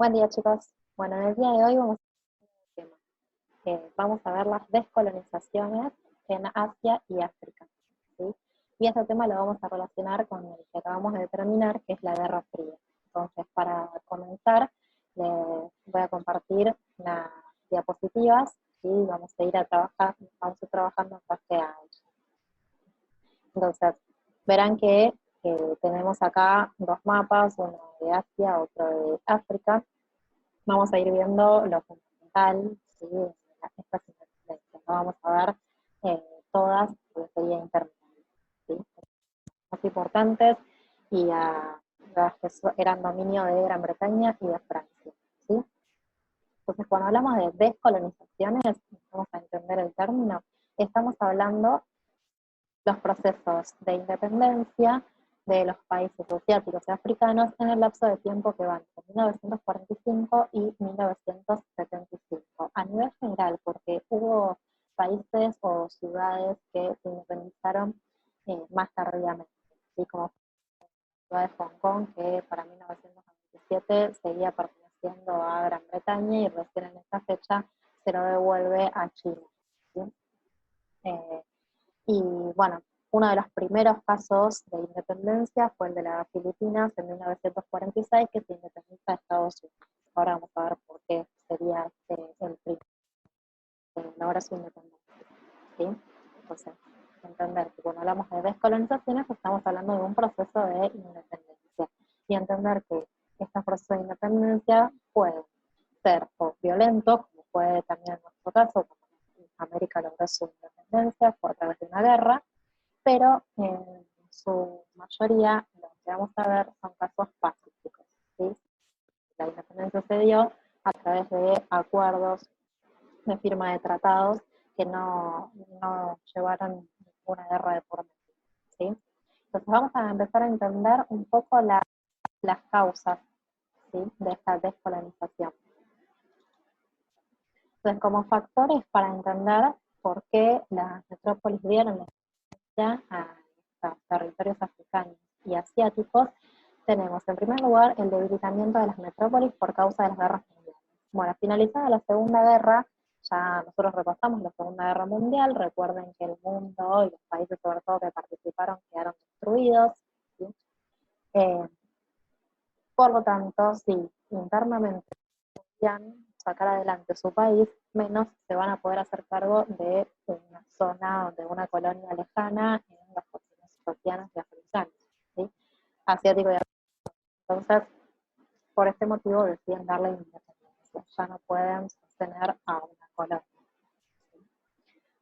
Buen día, chicos. Bueno, en el día de hoy vamos a ver un tema. Vamos a ver las descolonizaciones en Asia y África, ¿sí? Y este tema lo vamos a relacionar con el que acabamos de determinar, que es la Guerra Fría. Entonces, para comenzar, les voy a compartir las diapositivas y vamos a ir a trabajar, vamos a ir trabajando en base a ello. Entonces, verán que tenemos acá dos mapas, uno de Asia, otro de África. Vamos a ir viendo lo fundamental, ¿sí? Estas independencias. No vamos a ver todas, porque sería interminable, ¿sí? Más importantes y las que eran dominio de Gran Bretaña y de Francia, ¿sí? Entonces, cuando hablamos de descolonizaciones, vamos a entender el término, estamos hablando los procesos de independencia de los países asiáticos y africanos en el lapso de tiempo que van entre 1945 y 1975. A nivel general, porque hubo países o ciudades que se independizaron más tardíamente, así como la ciudad de Hong Kong, que para 1997 seguía perteneciendo a Gran Bretaña y recién en esa fecha se lo devuelve a China, ¿sí? Y bueno, uno de los primeros casos de independencia fue el de las Filipinas en 1946, que se independiza de Estados Unidos. Ahora vamos a ver por qué sería el primero que logra su independencia, ¿sí? Entonces, entender que cuando hablamos de descolonizaciones estamos hablando de un proceso de independencia y entender que estos procesos de independencia pueden ser o violentos, como puede también en nuestro caso, como América logró su independencia, fue a través de una guerra, pero en su mayoría lo que vamos a ver son casos pacíficos, ¿sí? La independencia se dio a través de acuerdos, de firma de tratados que no llevaron ninguna guerra de por medio, ¿sí? Entonces vamos a empezar a entender un poco las causas, ¿sí?, de esta descolonización. Entonces, como factores para entender por qué las metrópolis dieron la a estos territorios africanos y asiáticos, tenemos en primer lugar el debilitamiento de las metrópolis por causa de las guerras mundiales. Bueno, finalizada la Segunda Guerra, ya nosotros repasamos la Segunda Guerra Mundial, recuerden que el mundo y los países sobre todo que participaron quedaron destruidos, ¿sí? Por lo tanto, si internamente podían sacar adelante su país, menos se van a poder hacer cargo de una zona, de una colonia lejana en los continentes oceanos y africanos, ¿sí? Asiático y africano. Entonces, por este motivo deciden darle independencia, ya no pueden sostener a una colonia, ¿sí?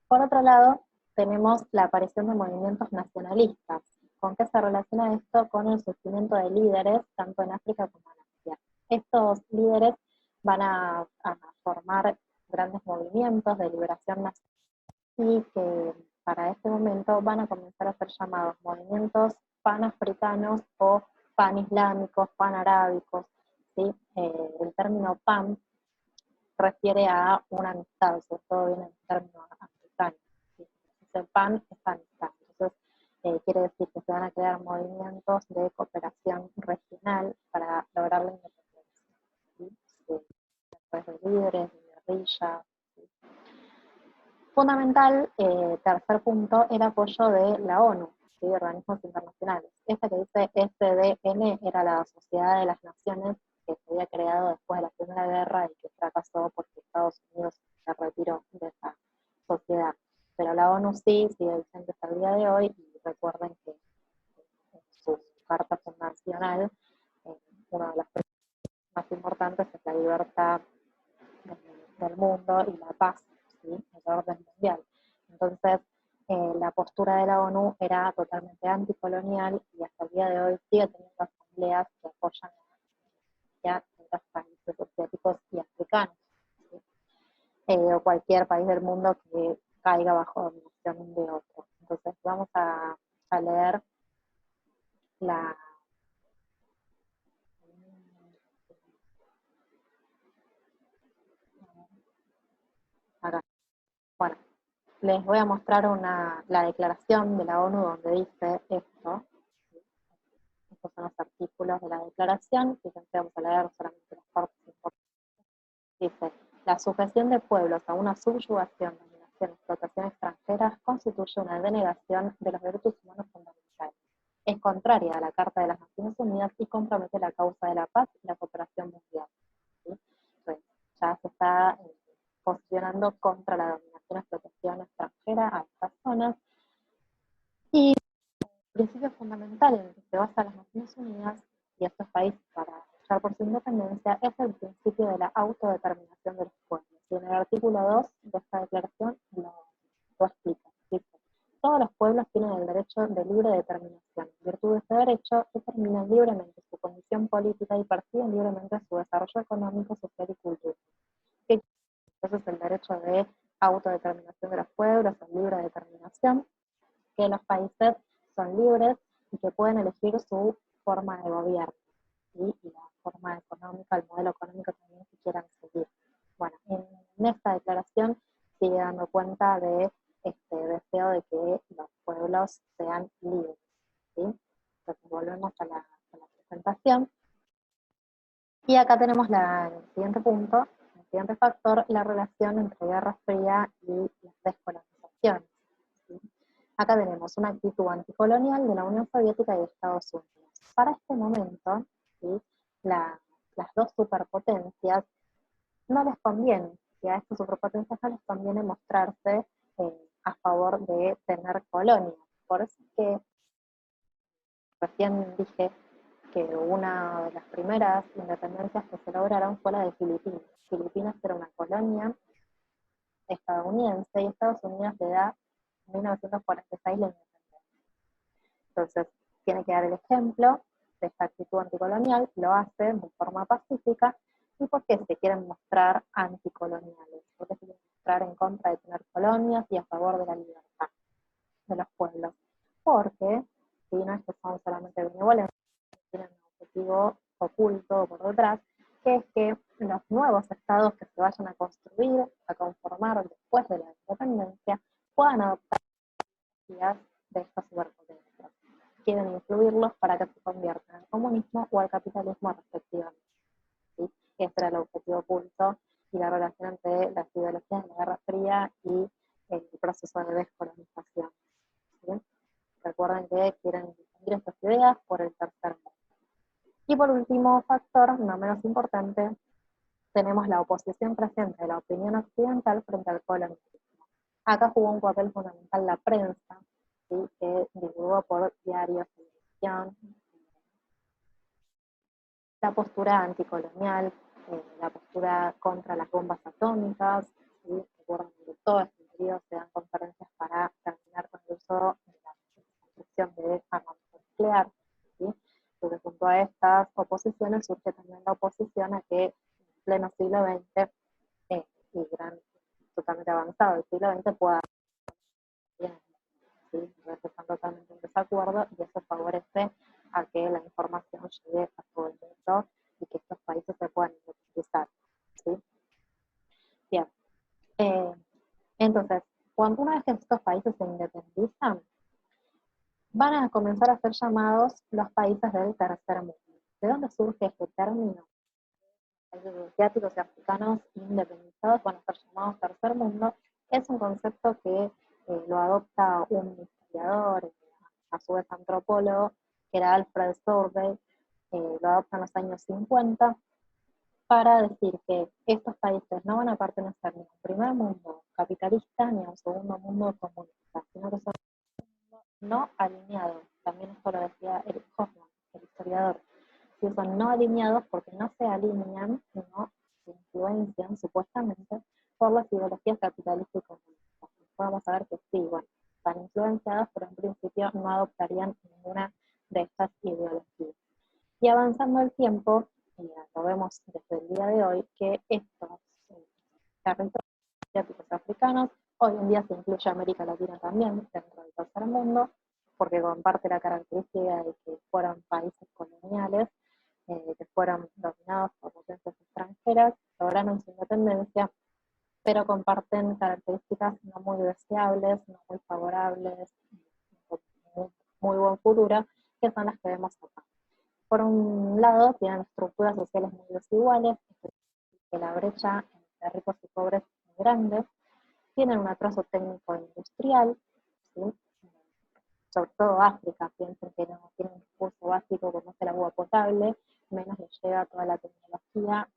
Por otro lado, tenemos la aparición de movimientos nacionalistas. ¿Con qué se relaciona esto? Con el surgimiento de líderes, tanto en África como en Asia. Estos líderes van a formar grandes movimientos de liberación nacional y que para este momento van a comenzar a ser llamados movimientos panafricanos o panislámicos, panarábicos, ¿sí? El término pan refiere a una amistad, sobre todo viene del término africano, ¿sí? El pan es amistad. Entonces, quiere decir que se van a crear movimientos de cooperación regional para lograr la independencia, ¿sí? A través de líderes, de guerrillas, ¿sí? Fundamental, tercer punto, el apoyo de la ONU, ¿sí?, organismos internacionales. Esta que dice SDN era la Sociedad de las Naciones que se había creado después de la Primera Guerra y que fracasó porque Estados Unidos se retiró de esa sociedad. Pero la ONU sí sigue vigente hasta el día de hoy y recuerden que en su carta fundacional, una de las más importantes es la libertad del mundo y la paz, ¿sí?, el orden mundial. Entonces, la postura de la ONU era totalmente anticolonial y hasta el día de hoy sigue teniendo asambleas que apoyan a los países asiáticos y africanos, ¿sí? O cualquier país del mundo que caiga bajo dominación de otro. Entonces, vamos a leer la... Acá. Bueno, les voy a mostrar la declaración de la ONU donde dice esto. Estos son los artículos de la declaración, fíjense, vamos a leer solamente las partes Dice, la sujeción de pueblos a una subyugación, dominación y explotación extranjeras constituye una denegación de los derechos humanos fundamentales. Es contraria a la Carta de las Naciones Unidas y compromete la causa de la paz y la cooperación mundial. ¿Sí? Entonces, ya se está posicionando contra la dominación y explotación extranjera a estas zonas. Y el principio fundamental en el que se basa las Naciones Unidas y estos países para luchar por su independencia es el principio de la autodeterminación de los pueblos. Y en el artículo 2 de esta declaración lo explica. Dice, todos los pueblos tienen el derecho de libre determinación. En virtud de ese derecho, determinan libremente su condición política y persiguen libremente su desarrollo económico, social y cultural. Entonces el derecho de autodeterminación de los pueblos, la libre determinación, que los países son libres y que pueden elegir su forma de gobierno, ¿sí? Y la forma económica, el modelo económico también que quieran seguir. Bueno, en esta declaración sigue dando cuenta de este deseo de que los pueblos sean libres, ¿sí? Entonces volvemos a la presentación. Y acá tenemos el siguiente punto, el siguiente factor, la relación entre Guerra Fría y las descolonizaciones. ¿Sí? Acá tenemos una actitud anticolonial de la Unión Soviética y de Estados Unidos. Para este momento, ¿sí? las dos superpotencias no les conviene, y a estas superpotencias no les conviene mostrarse a favor de tener colonias. Por eso es que recién dije que una de las primeras independencias que se lograron fue la de Filipinas. Filipinas era una colonia estadounidense y Estados Unidos le da en 1946 la independencia. Entonces, tiene que dar el ejemplo de esta actitud anticolonial, lo hace de forma pacífica. ¿Y por qué se quieren mostrar anticoloniales? ¿Por qué se quieren mostrar en contra de tener colonias y a favor de la libertad de los pueblos? Porque, si no es que son solamente benevolentes, tienen un objetivo oculto por detrás, que es que los nuevos estados que se vayan a construir, a conformar después de la independencia, puedan adoptar las de estas superpotencias. Quieren incluirlos para que se conviertan al comunismo o al capitalismo respectivamente. ¿Sí? Ese era el objetivo oculto y la relación entre las ideologías de la Guerra Fría y el proceso de descolonización. ¿Sí? Recuerden que quieren difundir estas ideas por el tercer mundo. Y por último factor, no menos importante, tenemos la oposición creciente de la opinión occidental frente al colonialismo. Acá jugó un papel fundamental la prensa, ¿sí? Que divulgó por diarios, televisión, la postura anticolonial, la postura contra las bombas atómicas, ¿sí? Recuerden que todo este periodo se dan conferencias para terminar con el uso de la construcción de armamento nuclear, ¿sí? Entonces, junto a estas oposiciones surge también la oposición a que en pleno siglo XX y totalmente avanzado el siglo XX pueda bien, ¿sí? Entonces están totalmente en desacuerdo y eso favorece a que la información llegue a todo el mundo y que estos países se puedan independizar, ¿sí? Bien. Entonces, cuando una vez que estos países se independizan, van a comenzar a ser llamados los países del tercer mundo. ¿De dónde surge este término? Países asiáticos y africanos independizados van a ser llamados tercer mundo. Es un concepto que lo adopta un historiador, a su vez antropólogo, que era Alfred Southey, lo adopta en los años 50, para decir que estos países no van a pertenecer ni a un primer mundo capitalista ni a un segundo mundo comunista, sino que son no alineados. También esto lo decía Eric Hoffman, el historiador. Si son no alineados porque no se alinean, sino se influencian supuestamente por las ideologías capitalistas y comunistas. Vamos a ver que sí, bueno, están influenciados, pero en principio no adoptarían ninguna de estas ideologías. Y avanzando el tiempo, lo vemos desde el día de hoy, que estos territorios asiáticos y africanos, hoy en día se incluye América Latina también dentro del tercer mundo, porque comparte la característica de que fueron países coloniales, que fueron dominados por potencias extranjeras, lograron su independencia, pero comparten características no muy deseables, no muy favorables, muy buen futuro, que son las que vemos acá. Por un lado, tienen estructuras sociales muy desiguales, que la brecha entre ricos y pobres es muy grande, tienen un atraso técnico e industrial, ¿sí? Sobre todo África, piensen que no tienen un recurso básico como es el agua potable, menos les llega toda la tecnología,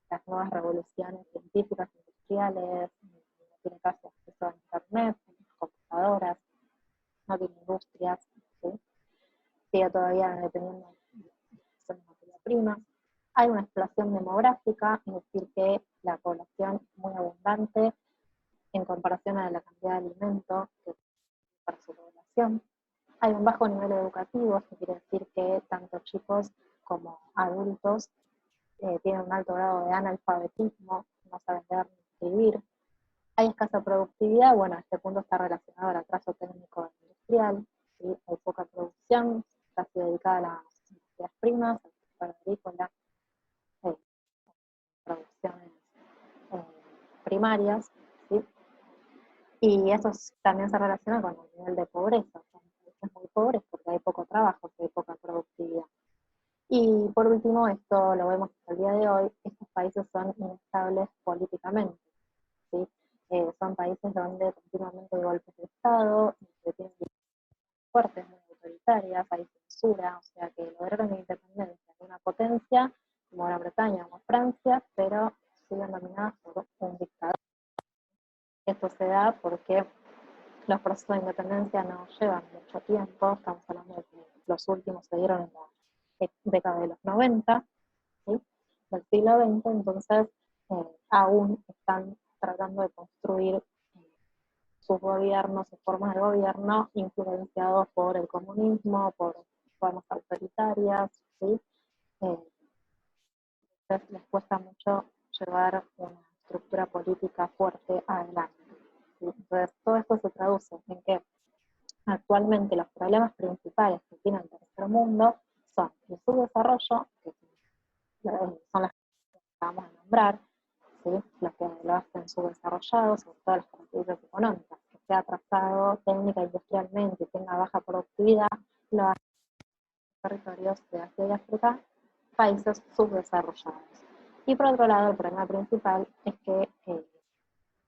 las nuevas revoluciones científicas, industriales, no tiene casi acceso a internet, computadoras, no tiene industrias, ¿sí? Sigue todavía dependiendo de materia prima. Hay una explosión demográfica, es decir, que la población es muy abundante en comparación a la cantidad de alimentos que para su población. Hay un bajo nivel educativo, esto quiere decir que tanto chicos como adultos tienen un alto grado de analfabetismo, no saben leer ni escribir. Hay escasa productividad, bueno, este punto está relacionado al atraso técnico industrial, ¿sí? Hay poca producción, casi dedicada a las materias primas, al sector agrícola, eh, producciones eh, primarias, ¿sí? Y eso también se relaciona con el nivel de pobreza, son países muy pobres porque hay poco trabajo, porque hay poca productividad. Y por último, esto lo vemos hasta el día de hoy, estos países son inestables políticamente, ¿sí? Son países donde continuamente hay golpes de Estado, que tienen fuertes, muy autoritarias, hay censura, o sea que lograron la independencia de una potencia como Gran Bretaña o Francia, pero siguen dominadas por un dictador. Esto se da porque los procesos de independencia no llevan mucho tiempo, estamos hablando de que los últimos se dieron en la década de los 90, ¿sí? Del siglo XX, entonces aún están tratando de construir sus gobiernos, sus formas de gobierno, influenciados por el comunismo, por formas autoritarias, ¿sí? Entonces les cuesta mucho llevar una estructura política fuerte adelante, ¿sí? Entonces todo esto se traduce en que actualmente los problemas principales que tiene el tercer mundo son el subdesarrollo, que son las que vamos a nombrar, ¿sí? Los que lo hacen subdesarrollados, sobre todo las características económicas, que sea atrasado técnica e industrialmente y tenga baja productividad, lo hacen territorios de Asia y África, países subdesarrollados. Y por otro lado, el problema principal es que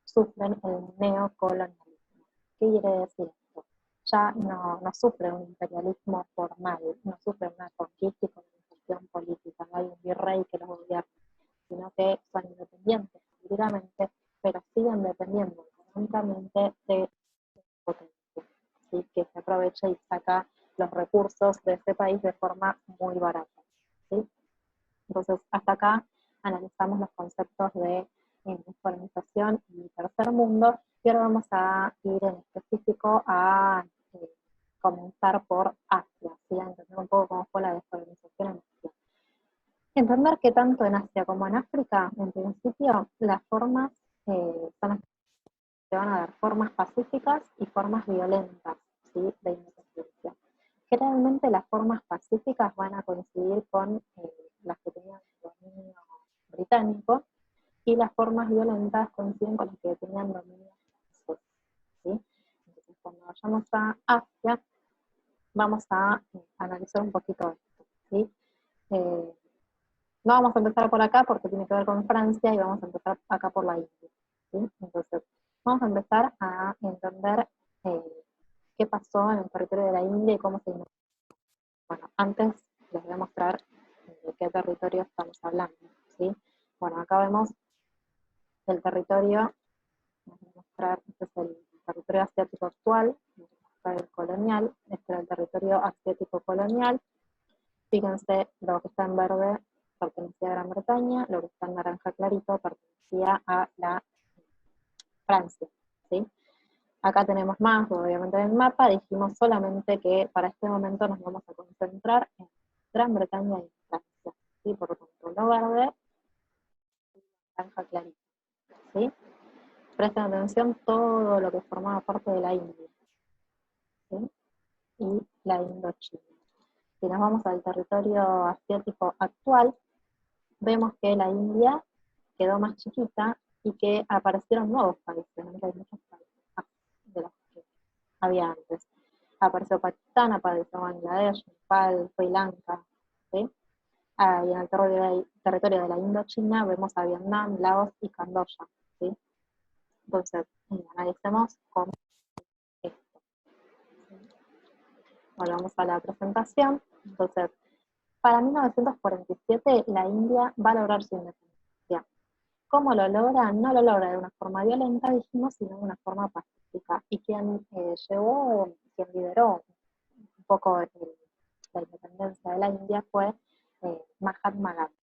sufren el neocolonialismo. ¿Qué quiere decir esto? Ya no sufre un imperialismo formal, no sufre una conquista y colonización política, no hay un virrey que los gobierne, sino que son independientes políticamente, pero siguen dependiendo económicamente de potencia, ¿sí? Que se aprovecha y saca los recursos de ese país de forma muy barata, ¿sí? Entonces, hasta acá analizamos los conceptos de colonización y tercer mundo, y ahora vamos a ir en específico a comenzar por Asia, ¿sí? A entender un poco cómo fue la descolonización en Asia. Entender que tanto en Asia como en África, en principio, las formas son las que van a dar formas pacíficas y formas violentas, ¿sí? De independencia. Generalmente las formas pacíficas van a coincidir con las que tenían dominio británico, y las formas violentas coinciden con las que tenían dominio francés, ¿sí? Entonces, cuando vayamos a Asia, vamos a analizar un poquito esto, ¿sí? No vamos a empezar por acá porque tiene que ver con Francia y vamos a empezar acá por la India, ¿sí? Entonces, vamos a empezar a entender qué pasó en el territorio de la India y cómo se inició. Bueno, antes les voy a mostrar de qué territorio estamos hablando, ¿sí? Bueno, acá vemos el territorio, voy a mostrar, este es el territorio asiático actual, acá el colonial, este era el territorio asiático colonial. Fíjense, lo que está en verde pertenecía a Gran Bretaña, lo que está en naranja clarito pertenecía a la Francia, ¿sí? Acá tenemos más, obviamente, en el mapa. Dijimos solamente que para este momento nos vamos a concentrar en Gran Bretaña y Francia, ¿sí? Por lo tanto, lo verde y naranja clarito, ¿sí? Presten atención todo lo que formaba parte de la India, ¿sí? Y la Indochina. Si nos vamos al territorio asiático actual, vemos que la India quedó más chiquita y que aparecieron nuevos países, ¿no? Hay muchos países de los que había antes. Apareció Pakistán, apareció Bangladesh, Nepal, Sri Lanka, ¿sí? y en el territorio de la Indochina vemos a Vietnam, Laos y Camboya, ¿sí? Entonces, analicemos cómo es esto. Volvamos a la presentación. Entonces, para 1947 la India va a lograr su independencia. ¿Cómo lo logra? No lo logra de una forma violenta, dijimos, sino de una forma pacífica. Y quien lideró un poco la independencia de la India fue Mahatma Gandhi.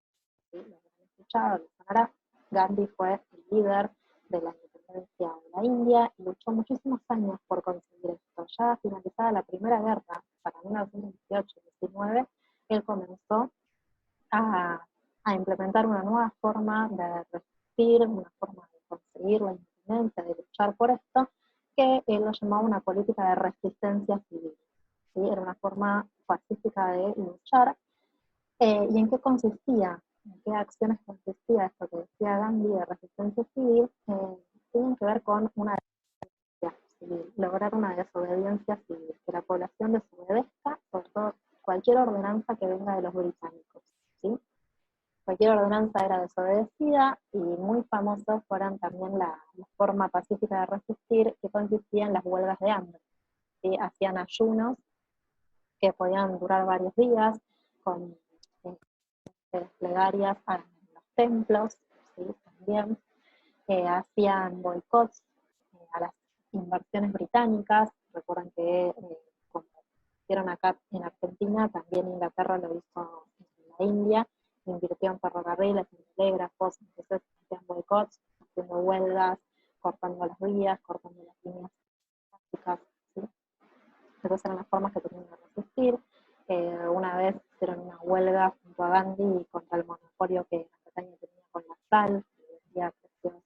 ¿Sí? Lo han escuchado, lo sonará. Gandhi fue el líder de la independencia de la India y luchó muchísimos años por conseguir esto. Ya finalizada la Primera Guerra, para 1918-19, él comenzó a implementar una nueva forma de resistir, una forma de conseguir la independencia, de luchar por esto, que él lo llamaba una política de resistencia civil. ¿Sí? Era una forma pacífica de luchar. ¿Y en qué consistía? ¿En qué acciones consistía esto que decía Gandhi de resistencia civil? Tienen que ver con una desobediencia civil, lograr una desobediencia civil, que la población desobedezca, sobre todo cualquier ordenanza que venga de los británicos. ¿Sí? Cualquier ordenanza era desobedecida y muy famosos fueron también la forma pacífica de resistir, que consistía en las huelgas de hambre. ¿Sí? Hacían ayunos que podían durar varios días, con plegarias en los templos, ¿sí? También hacían boicots a las inversiones británicas. Recuerden que como hicieron acá en Argentina, también Inglaterra lo hizo en la India, invirtió en ferrocarriles, en telégrafos, entonces hacían boicots, haciendo huelgas, cortando las vías, cortando las líneas básicas, ¿sí? Esas eran las formas que tenían de resistir. Una vez hicieron una huelga junto a Gandhi contra el monopolio que Gran Bretaña tenía con la sal, que vendía a precios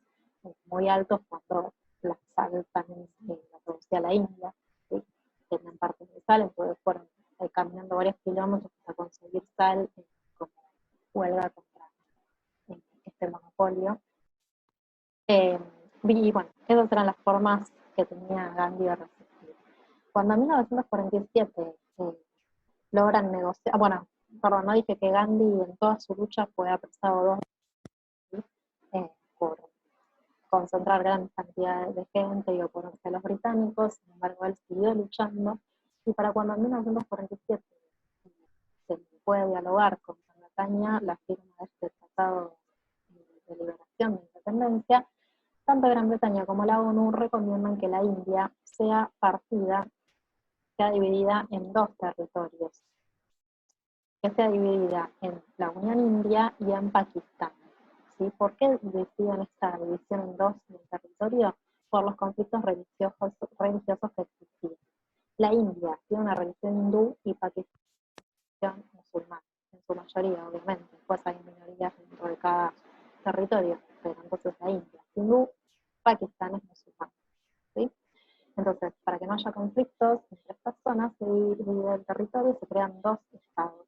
muy altos cuando la sal también la producía la India, ¿sí? Tenían parte de sal, entonces fueron caminando varios kilómetros hasta conseguir sal como huelga contra este monopolio. Y bueno, esas eran las formas que tenía Gandhi de resistir. Cuando en 1947 logran negociar, bueno, perdón, no dije que Gandhi en toda su lucha fue apresado 2 veces por concentrar grandes cantidades de gente y oponerse a los británicos. Sin embargo, él siguió luchando, y para cuando en 1947 se puede dialogar con Gran Bretaña, la firma de este tratado de liberación de independencia, tanto Gran Bretaña como la ONU recomiendan que la India sea dividida en 2 territorios, que sea dividida en la Unión India y en Pakistán. ¿Sí? ¿Por qué deciden esta división en 2 del territorio? Por los conflictos religiosos que existían. La India tiene una religión hindú y Pakistán musulmana, en su mayoría, obviamente. Después hay minorías dentro de cada territorio, pero entonces la India es hindú, Pakistán es musulmán. ¿Sí? Entonces, para que no haya conflictos entre estas zonas, se divide el territorio y se crean 2 estados.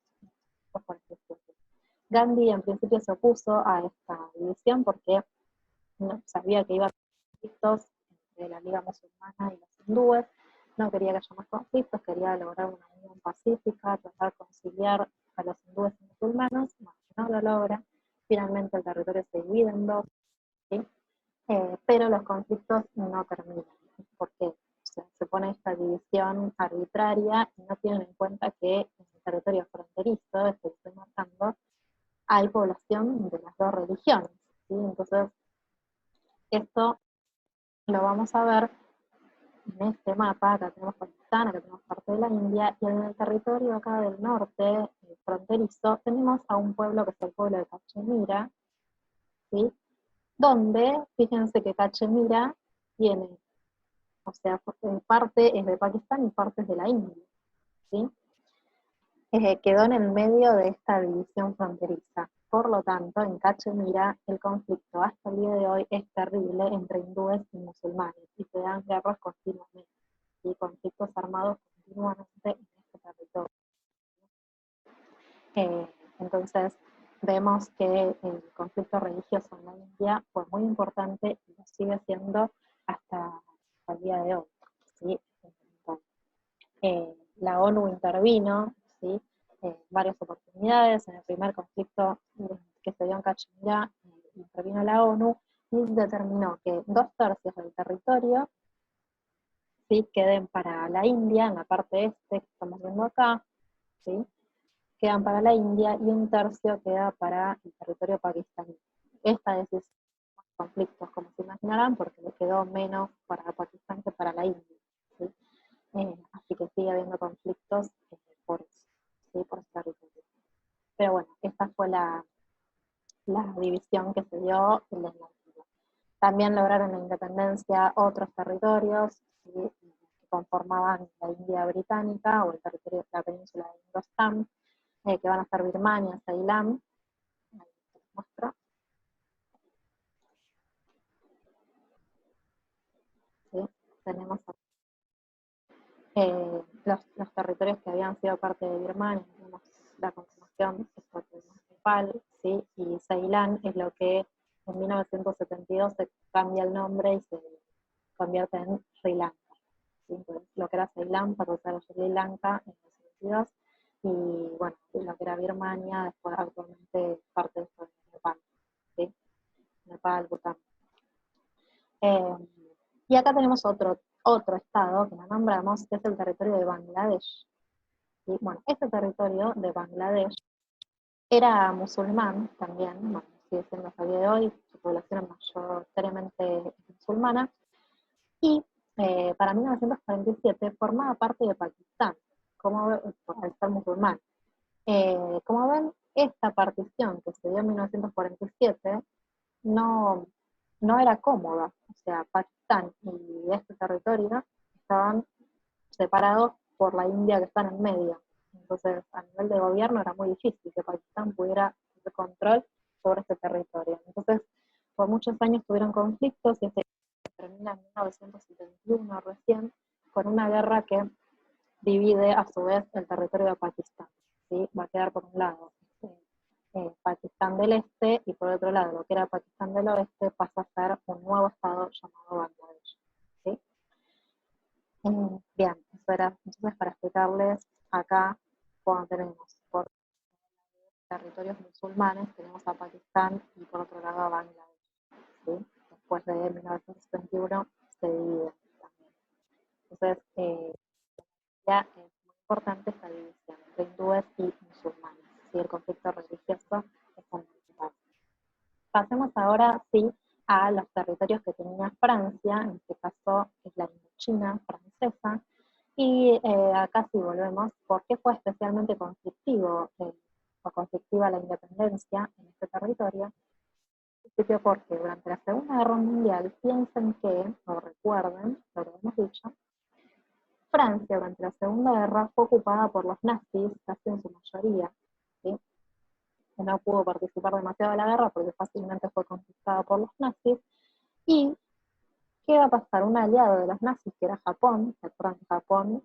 Gandhi en principio se opuso a esta división porque no sabía que iba a haber conflictos entre la Liga Musulmana y los hindúes, no quería que haya más conflictos, quería lograr una unión pacífica, tratar de conciliar a los hindúes y musulmanes, más que no lo logra. Finalmente el territorio se divide en 2, ¿sí? Pero los conflictos no terminan, porque se pone esta división arbitraria y no tienen en cuenta que en el territorio fronterizo, que estoy marcando, hay población de las 2 religiones, ¿sí? Entonces, esto lo vamos a ver en este mapa. Acá tenemos Pakistán, acá tenemos parte de la India, y en el territorio acá del norte, fronterizo, tenemos a un pueblo que es el pueblo de Cachemira, ¿sí? Donde, fíjense que Cachemira tiene, o sea, parte es de Pakistán y parte es de la India, ¿sí? Quedó en el medio de esta división fronteriza. Por lo tanto, en Cachemira el conflicto hasta el día de hoy es terrible entre hindúes y musulmanes, y se dan guerras continuamente, y conflictos armados continuamente en este territorio. Entonces, vemos que el conflicto religioso en la India fue muy importante y lo sigue siendo hasta el día de hoy, ¿sí? La ONU intervino, ¿sí? varias oportunidades. En el primer conflicto que se dio en Cachemira, intervino la ONU y determinó que 2/3 del territorio, ¿sí?, queden para la India, en la parte este que estamos viendo acá, ¿sí?, quedan para la India, y 1/3 queda para el territorio pakistaní. Esta decisión, conflictos, como se imaginarán, porque le quedó menos para Pakistán que para la India, ¿sí? Así que sigue habiendo conflictos por eso, ¿sí?, por ese territorio. Pero bueno, esta fue la división que se dio en la India. También lograron la independencia otros territorios, ¿sí?, que conformaban la India británica, o el territorio de la península de Indostán, que van a ser Birmania, Ceilán. Ahí les muestro. ¿Sí? Tenemos los territorios que habían sido parte de Birmania, tenemos la continuación, es parte de Nepal, ¿sí? Y Ceilán es lo que en 1972 se cambia el nombre y se convierte en Sri Lanka, ¿sí? Entonces, lo que era Ceilán pasó a ser Sri Lanka en 1972, y bueno, lo que era Birmania después actualmente parte de Nepal, ¿sí? Nepal, Bután. Y acá tenemos otro estado que no nombramos, que es el territorio de Bangladesh. Y bueno, este territorio de Bangladesh era musulmán también, bueno, sigue siendo hasta el día de hoy, su población es mayoritariamente musulmana, y para 1947 formaba parte de Pakistán, al ser musulmán. Como ven, esta partición que se dio en 1947 no, no era cómoda, o sea, Pakistán y este territorio estaban separados por la India, que está en medio. Entonces, a nivel de gobierno era muy difícil que Pakistán pudiera tener control sobre este territorio. Entonces, por muchos años tuvieron conflictos, y este termina en 1971 recién, con una guerra que divide a su vez el territorio de Pakistán, ¿sí? Va a quedar por un lado Pakistán del Este, y por otro lado lo que era Pakistán del Oeste pasa a ser un nuevo estado llamado Bangladesh, ¿sí? Bien, eso era entonces para explicarles acá, cuando tenemos por territorios musulmanes, tenemos a Pakistán y por otro lado a Bangladesh, ¿sí? Después de 1971 se divide también. Entonces, ya es muy importante esta división entre hindúes y musulmanes, ¿sí? El conflicto religioso es fundamental. Pasemos ahora, sí, a los territorios que tenía Francia, en este caso es la Indochina francesa, y acá sí volvemos, ¿por qué fue especialmente conflictivo o conflictiva la independencia en este territorio? En principio porque durante la Segunda Guerra Mundial, piensen que, o recuerden, lo que hemos dicho, Francia durante la Segunda Guerra fue ocupada por los nazis, casi en su mayoría, ¿sí? Que no pudo participar demasiado de la guerra porque fácilmente fue conquistada por los nazis. ¿Y qué va a pasar? Un aliado de los nazis, que era Japón, ¿se acuerdan que Japón,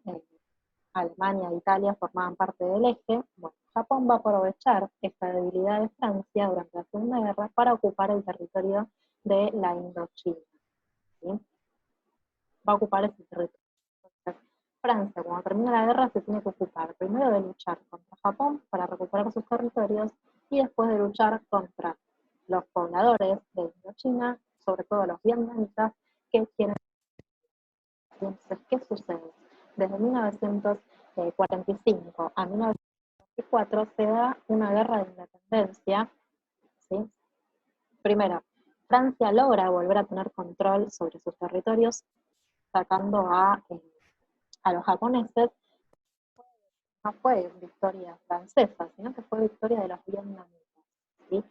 Alemania e Italia formaban parte del eje? Bueno, Japón va a aprovechar esta debilidad de Francia durante la Segunda Guerra para ocupar el territorio de la Indochina, ¿sí? Va a ocupar ese territorio. Entonces, Francia, cuando termina la guerra, se tiene que ocupar primero de luchar contra Japón para recuperar sus territorios, y después de luchar contra los pobladores de Indochina, sobre todo los vietnamitas, que quieren. Entonces, ¿qué sucede? Desde 1945 a 1944 se da una guerra de independencia, ¿sí? Primero, Francia logra volver a tener control sobre sus territorios, sacando a los japoneses. No fue victoria francesa, sino que fue victoria de los vietnamitas, ¿sí?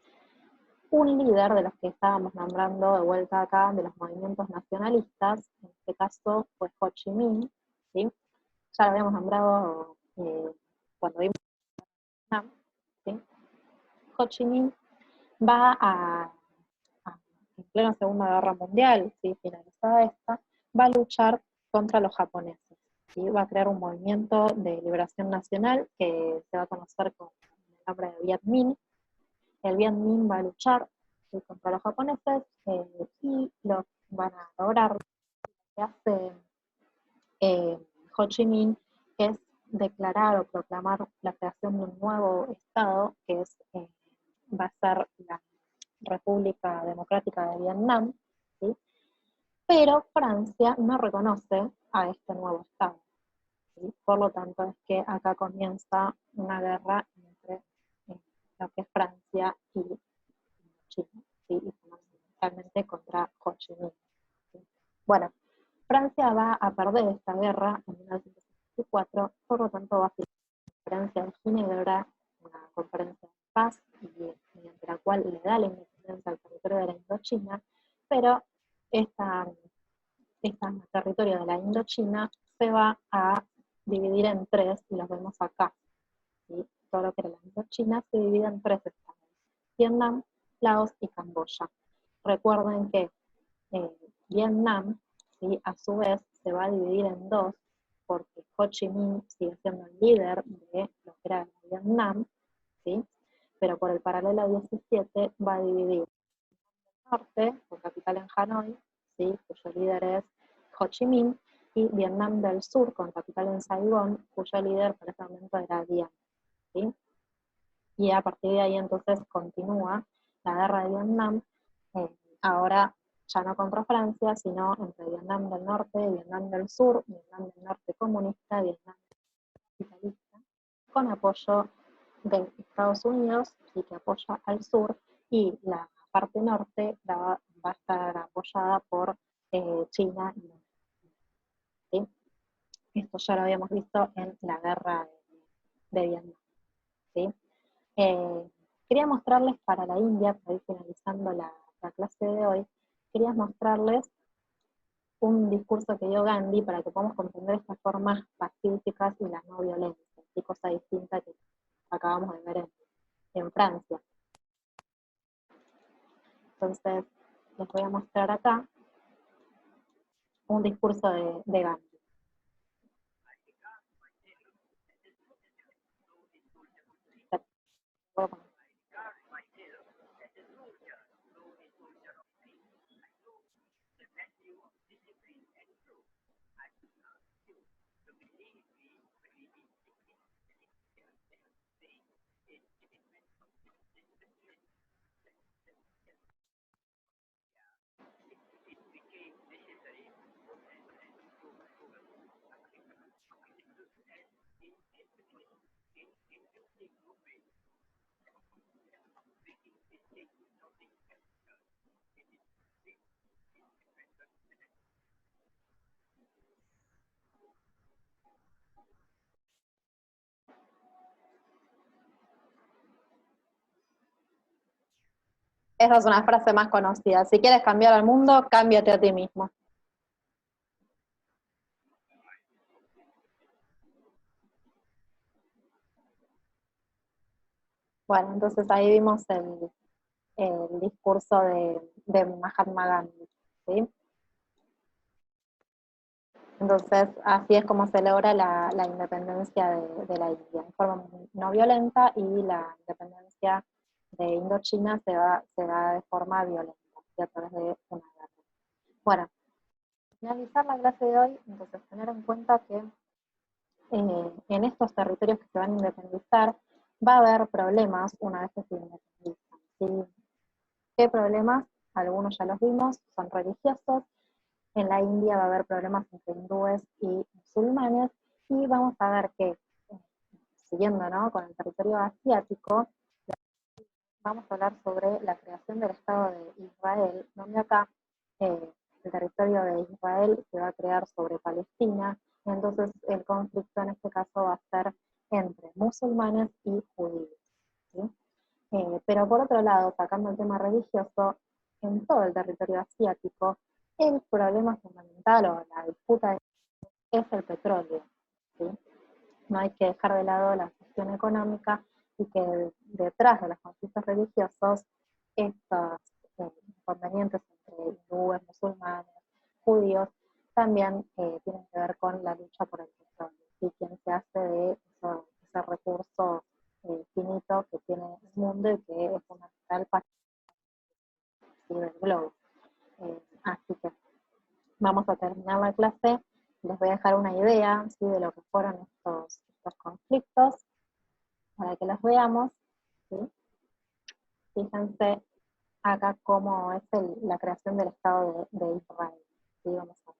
Un líder de los que estábamos nombrando de vuelta acá, de los movimientos nacionalistas, en este caso fue Ho Chi Minh, ¿sí? Ya lo habíamos nombrado cuando vimos Vietnam, ¿sí? Ho Chi Minh va en plena Segunda Guerra Mundial, ¿sí?, finalizada esta, va a luchar contra los japoneses, ¿sí? Va a crear un movimiento de liberación nacional que se va a conocer con el nombre de Viet Minh. El Viet Minh va a luchar, ¿sí?, contra los japoneses, y lo van a lograr. Lo que hace Ho Chi Minh es declarar o proclamar la creación de un nuevo Estado, que es, va a ser la República Democrática de Vietnam, ¿sí? Pero Francia no reconoce a este nuevo Estado, ¿sí? Por lo tanto, es que acá comienza una guerra entre lo que es Francia y China, ¿sí? Y fundamentalmente contra Ho Chi Minh, ¿sí? Bueno, Francia va a perder esta guerra en 1964, por lo tanto va a firmar la conferencia de Ginebra, una conferencia de paz, y mediante la cual le da la independencia al territorio de la Indochina, pero este territorio de la Indochina se va a dividir en tres, y los vemos acá, ¿sí? Todo lo que era la Indochina se divide en tres estados: Vietnam, Laos y Camboya. Recuerden que Vietnam, ¿sí?, a su vez se va a dividir en dos, porque Ho Chi Minh sigue siendo el líder de lo que era Vietnam, ¿sí? Pero por el paralelo 17 va a dividir norte, con capital en Hanoi, ¿sí?, cuyo líder es Ho Chi Minh, y Vietnam del Sur, con capital en Saigón, cuyo líder para ese momento era Diem, ¿sí? Y a partir de ahí entonces continúa la guerra de Vietnam, eh, ahora ya no contra Francia, sino entre Vietnam del Norte, Vietnam del Sur, Vietnam del Norte comunista, Vietnam capitalista, con apoyo de Estados Unidos, y que apoya al sur, y la parte norte va a estar apoyada por China y Rusia, ¿sí? Esto ya lo habíamos visto en la guerra de Vietnam, ¿sí? Eh, Quería mostrarles para la India, para ir finalizando la clase de hoy, quería mostrarles un discurso que dio Gandhi para que podamos comprender estas formas pacíficas y la no violencia, y cosa distinta que acabamos de ver en Francia. Entonces, les voy a mostrar acá un discurso de Gandhi. Esa es una frase más conocida: si quieres cambiar al mundo, cámbiate a ti mismo. Bueno, entonces ahí vimos el discurso de Mahatma Gandhi, ¿sí? Entonces, así es como se logra la independencia de la India, en forma no violenta, y la independencia de Indochina se da de forma violenta, ¿sí?, a través de una guerra. Bueno, finalizar la clase de hoy, entonces tener en cuenta que en estos territorios que se van a independizar va a haber problemas una vez que se independizan, ¿sí? ¿Qué problemas? Algunos ya los vimos, son religiosos. En la India va a haber problemas entre hindúes y musulmanes, y vamos a ver que, siguiendo, ¿no?, con el territorio asiático, vamos a hablar sobre la creación del Estado de Israel, donde acá el territorio de Israel se va a crear sobre Palestina, y entonces el conflicto en este caso va a ser entre musulmanes y judíos, ¿sí? Pero por otro lado, sacando el tema religioso, en todo el territorio asiático, el problema fundamental o la disputa es el petróleo, ¿sí? No hay que dejar de lado la cuestión económica, y que detrás de los conflictos religiosos, estos inconvenientes entre hindúes, musulmanes, judíos, también tienen que ver con la lucha por el petróleo, y quien se hace de ese recurso finito que tiene el mundo, y que es fundamental para el globo. Así que vamos a terminar la clase. Les voy a dejar una idea, ¿sí?, de lo que fueron estos estos conflictos, para que los veamos, ¿sí? Fíjense acá cómo es la creación del Estado de Israel. ¿Sí? Vamos a ver.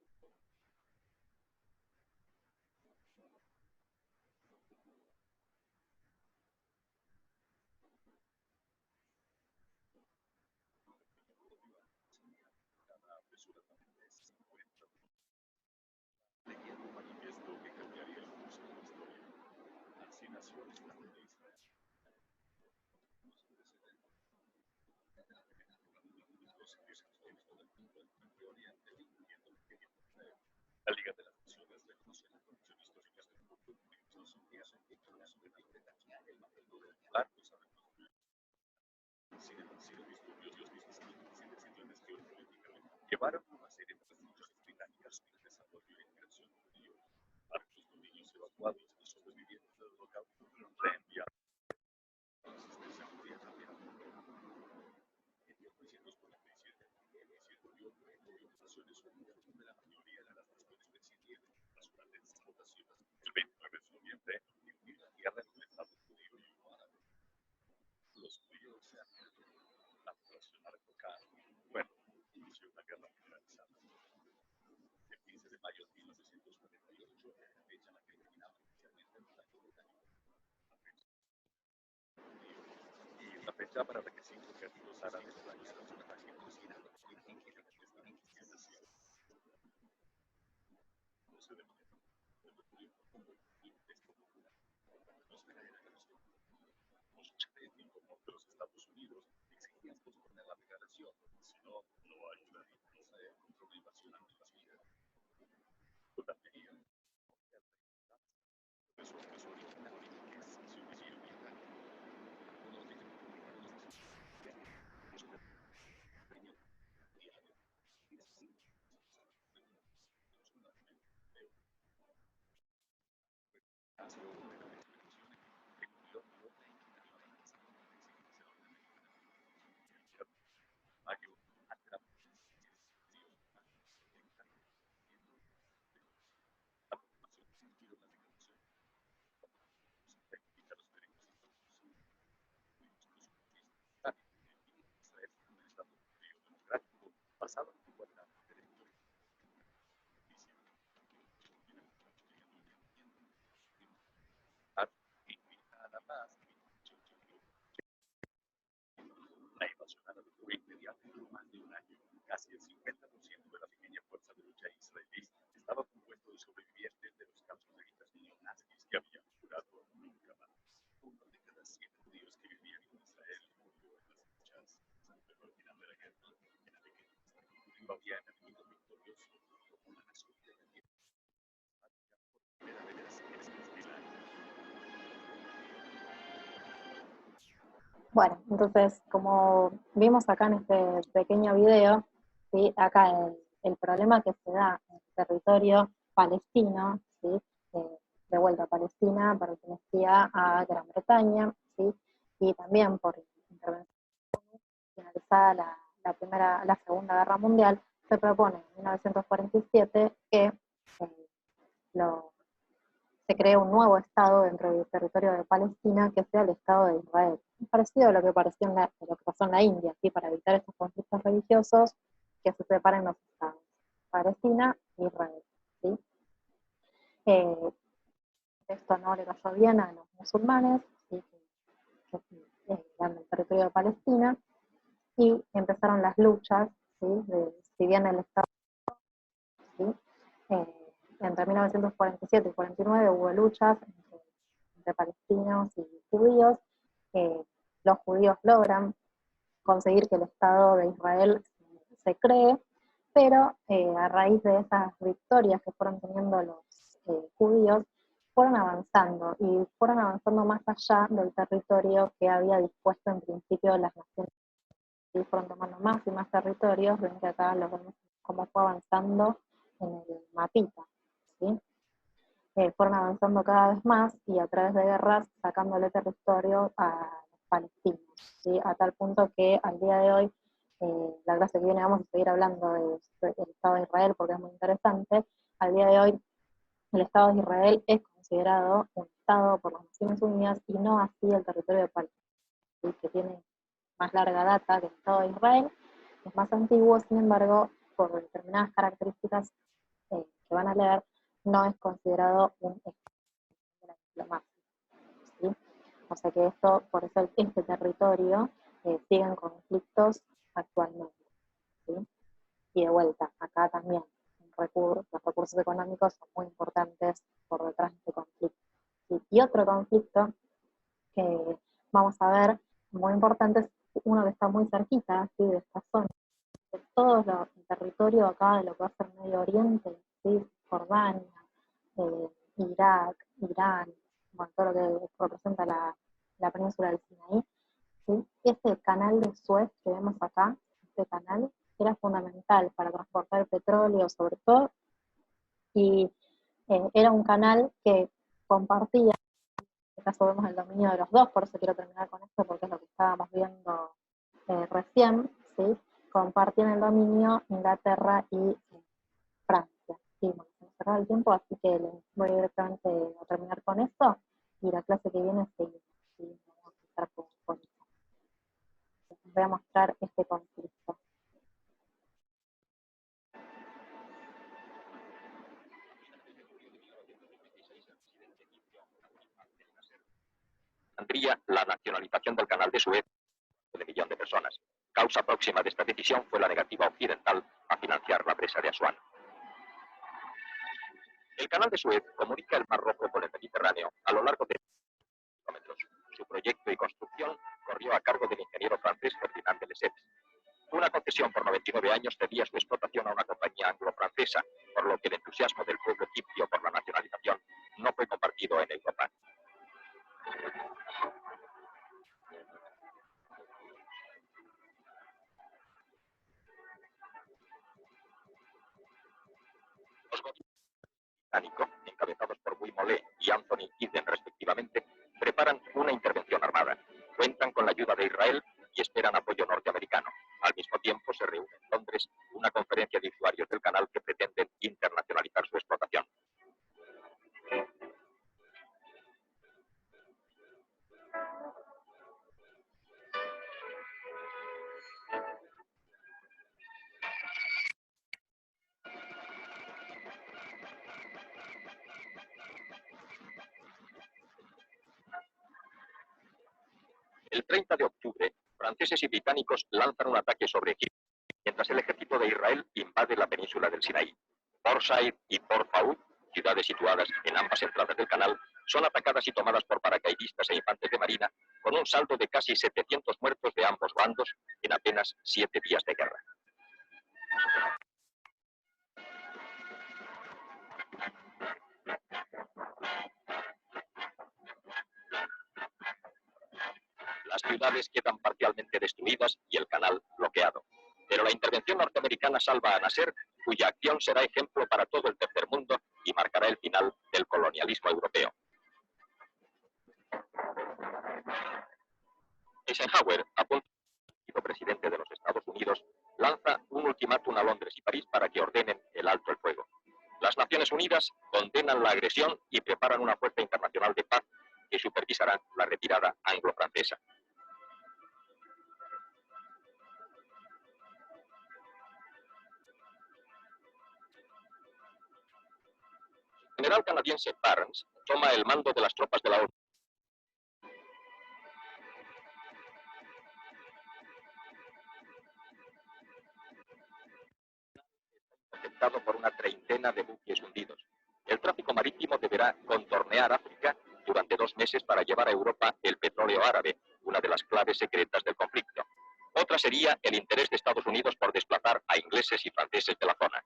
Bueno, entonces, como vimos acá en este pequeño video, ¿sí? Acá el problema que se da en el territorio palestino, ¿sí? De vuelta a Palestina, pertenecía a Gran Bretaña, ¿sí? Y también por intervención finalizada la Segunda Guerra Mundial, se propone en 1947 que lo se cree un nuevo Estado dentro del territorio de Palestina que sea el Estado de Israel. Es parecido a lo que, lo que pasó en la India, ¿sí? Para evitar estos conflictos religiosos, que se separen los Estados, Palestina e Israel. ¿Sí? Eh, Esto no le cayó bien a los musulmanes, ¿sí? que eran el territorio de Palestina, y empezaron las luchas, ¿sí? Si bien el Estado, ¿sí? eh, entre 1947 y 49 hubo luchas entre palestinos y judíos. Los judíos logran conseguir que el Estado de Israel se cree, pero a raíz de esas victorias que fueron teniendo los judíos, fueron avanzando más allá del territorio que había dispuesto en principio las naciones. Y fueron tomando más y más territorios. Ven que acá lo vemos cómo fue avanzando en el mapita, ¿sí? Fueron avanzando cada vez más y a través de guerras sacándole territorio a los palestinos, ¿sí? A tal punto que al día de hoy, la clase que viene vamos a seguir hablando del Estado de Israel porque es muy interesante. Al día de hoy el Estado de Israel es considerado un aceptado por las Naciones Unidas y no así el territorio de Palestina, que tiene más larga data que el Estado de Israel, es más antiguo, sin embargo, por determinadas características que van a leer, no es considerado un Estado de la diplomacia, ¿sí? O sea que esto, por eso este territorio sigue en conflictos actualmente, ¿sí? Y de vuelta, acá también los recursos económicos son muy importantes por detrás de este conflicto, ¿sí? Y otro conflicto que vamos a ver, muy importante, es uno que está muy cerquita, ¿sí? De esta zona, de todo el territorio acá de lo que va a ser Medio Oriente, ¿sí? Jordania, Irak, Irán, bueno, todo lo que representa la península del Sinaí, ¿sí? Este canal de Suez que vemos acá, este canal, era fundamental para transportar el petróleo sobre todo, y era un canal que compartía, en este caso vemos el dominio de los dos, por eso quiero terminar con esto porque es lo que estábamos viendo recién, ¿sí? Compartían el dominio Inglaterra y Francia. Sí, bueno, se nos acaba el tiempo, así que les voy directamente a terminar con esto, y la clase que viene seguimos, ¿sí? Vamos a empezar con eso. Les voy a mostrar este conflicto. La nacionalización del canal de Suez de 1 millón de personas. Causa próxima de esta decisión fue la negativa occidental a financiar la presa de Asuán. El canal de Suez comunica el Mar Rojo con el Mediterráneo a lo largo de kilómetros. Su proyecto y construcción corrió a cargo del ingeniero francés Ferdinand de Lesseps. Una concesión por 99 años cedía su explotación a una compañía anglo-francesa, por lo que el entusiasmo del pueblo egipcio por la nacionalización no fue compartido en Europa. Los gobiernos británicos, encabezados por Louis Mollet y Anthony Eden respectivamente, preparan una intervención armada. Cuentan con la ayuda de Israel y esperan apoyo norteamericano. Al mismo tiempo se reúne en Londres una conferencia de usuarios del canal que pretenden internacionalizar su explotación. El 30 de octubre, franceses y británicos lanzan un ataque sobre Egipto, mientras el ejército de Israel invade la península del Sinaí. Port Said y Port Faoud, ciudades situadas en ambas entradas del canal, son atacadas y tomadas por paracaidistas e infantes de marina, con un saldo de casi 700 muertos de ambos bandos en apenas 7 días de guerra. Las ciudades quedan parcialmente destruidas y el canal bloqueado. Pero la intervención norteamericana salva a Nasser, cuya acción será ejemplo para todo el tercer mundo y marcará el final del colonialismo europeo. Eisenhower, a punto de ser presidente de los Estados Unidos, lanza un ultimátum a Londres y París para que ordenen el alto el fuego. Las Naciones Unidas condenan la agresión y preparan una fuerza internacional de paz que supervisará la retirada anglo-francesa. El general canadiense Barnes toma el mando de las tropas de la ONU. Afectado por una treintena de buques hundidos. El tráfico marítimo deberá contornear África durante 2 meses para llevar a Europa el petróleo árabe, una de las claves secretas del conflicto. Otra sería el interés de Estados Unidos por desplazar a ingleses y franceses de la zona.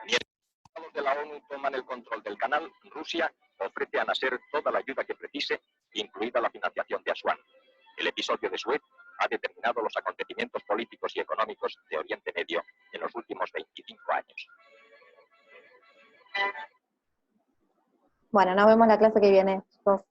Mientras los estados de la ONU toman el control del canal, Rusia ofrece a Nasser toda la ayuda que precise, incluida la financiación de Asuán. El episodio de Suez ha determinado los acontecimientos políticos y económicos de Oriente Medio en los últimos 25 años. Bueno, nos vemos la clase que viene, chicos.